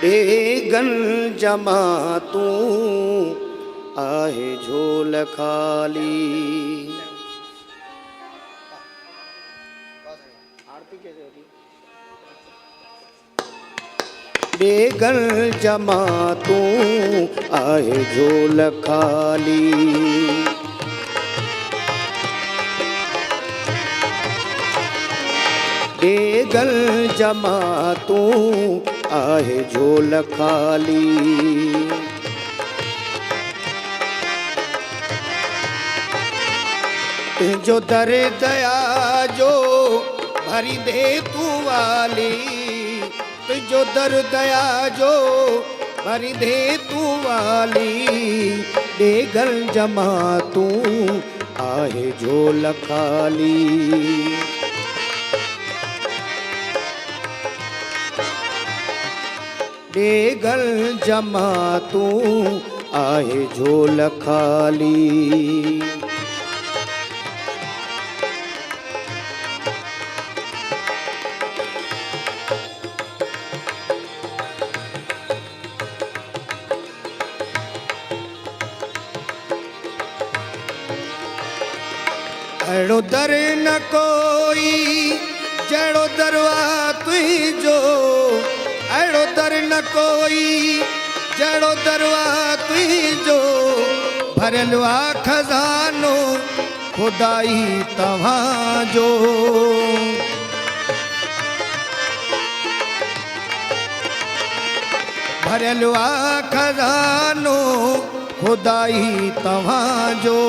डेगन जमा तू आहे झोल खाली। डेगन जमा तू आहे झोल खाली। डेगन जमा तू आहे झोल खाली। तुझो दर दया जो भरी दे तू वाली। तुझो दर दया जो भरी दे तू वाली। डेगन जमा तू आहे झोल खाली। डेगन जमा तू आहे झोल खाली। अड़ो दर न कोई जड़ो दरवा तुझो। अड़ो दर न कोई जड़ो दरवा तुझो। भरलवा खजानो खुदाई तव्हांजो। भरलवा खजानो खुदाई तव्हांजो।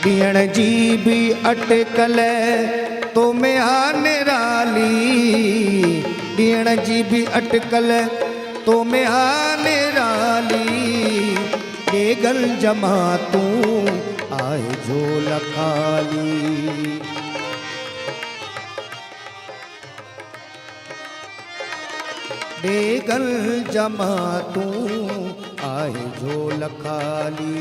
बीहण जी भी अटकल तो में आ निराली। बीहण जी भी अटकल तो में आ निराली। डेगन जमा तू आहे झोल खाली। डेगन जमा तू आहे झोल खाली।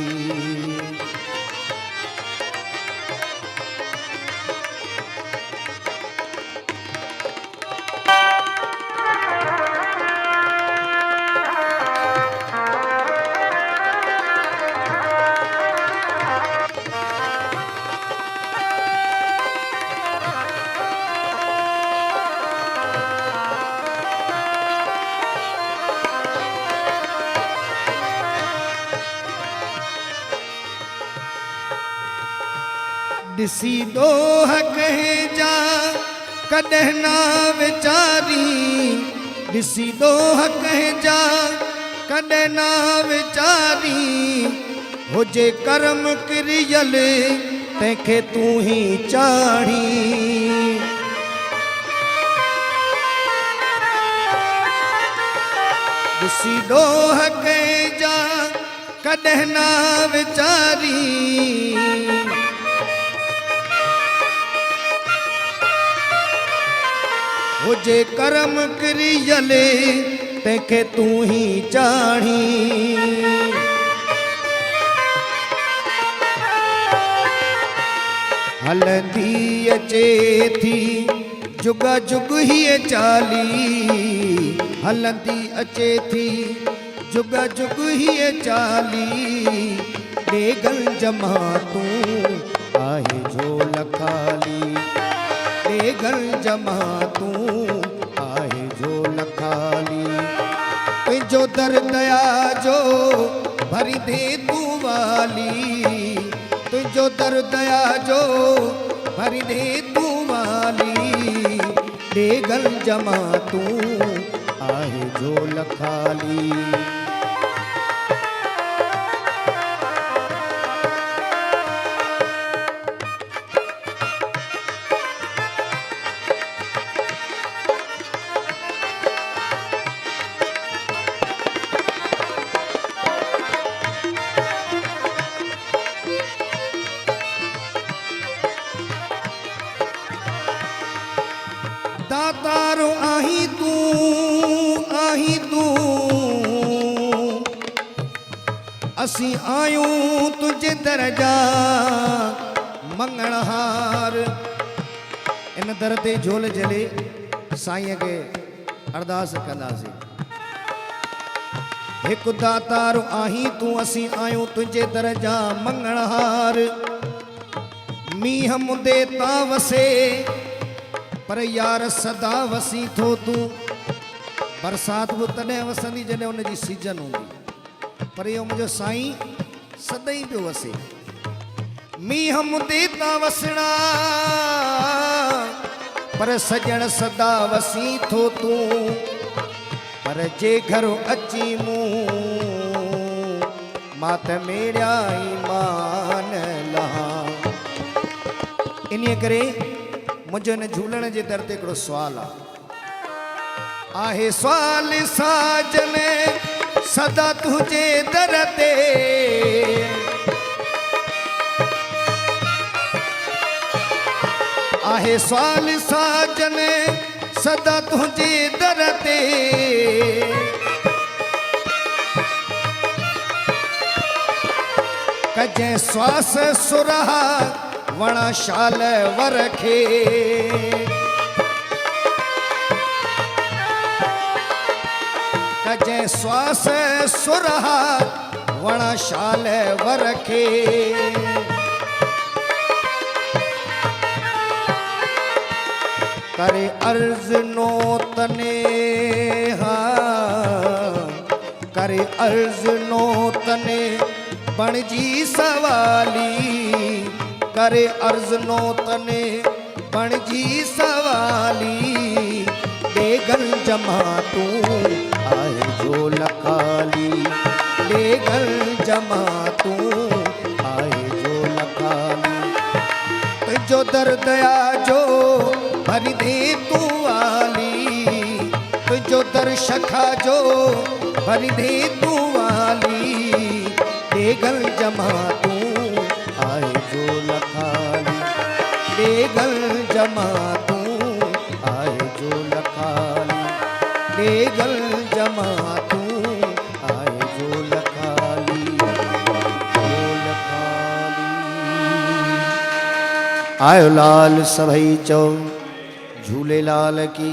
दिसी दोह कहे जा कॾहिं ना विचारी। दिसी दोह कहे जा कॾहिं ना विचारी। हुजे कर्म किरियल तंहिंखे तू ही चाढ़ी। दिसी दोह कहे जा कॾहिं ना विचारी। हुजे कर्म किरियल तंहिंखे तू ही चाढ़ी। हलंदी अचे थी जुगा जुग हीअ चाली। हलंदी अचे थी जुगा जुग हीअ चाली। डेगन जमा तू आहे झोल खाली। डेगन जमा तू आहे झोल खाली। तुझो दर दया जो भरी दे तू वाली। तुझो दर दया जो भरी दे तू वाली। डेगन जमा तू आहे झोल खाली। दातारो आही तू असी आयूं तुझे दरजा मंगणहार। इन दर ते झोल झले साईं के अरदास कंदासीं। हिकु दातार आहीं तूं असीं आहियूं तुंहिंजे दर जा मंगणहार। मींहं मुंदे तां वसे पर यार सदा वसी थो तूं। बरसात बि तॾहिं वसंदी जॾहिं हुनजी सीजन हूंदी, पर इहो मुंहिंजो साईं सदाईं पियो वसे। मींहं मुंदे तां वसणा पर सजण सदा वसी थो तूं। पर जे घर अची मूं मां त मेड़िया ईमान लहा। इन्हीअ करे मुंहिंजो हिन झूलण जे दर ते हिकिड़ो सुवालु आहे सुवाल साजन सदा तुंहिंजे दर ते। आहे सुवाल साजन सदा तुंहिंजे दर ते। कजं श्वास सुरहा वणा शाल वर खे। कजं श्वास सुरहा वणा शाल वर खे। करे अर्ज नो तने करे अर्ज नो तने बणजी सवाली। करे अर्ज नो तने बणजी सवाली। बेगल जमा तू आए जो लखाली। बेगल जमा तू आए जो लखाली। तुझो दर दया जो भरी दे तू वाली। तुझो दर शखा जो भरी दे तू वाली। बेगल जमा तू आए जो लखाली। बेगल जमा तू आए जो लखाली। बेगल जमा तू आए जो लखाली। जो लखाली। आयो लाल सभई चओ झूलेलाल की।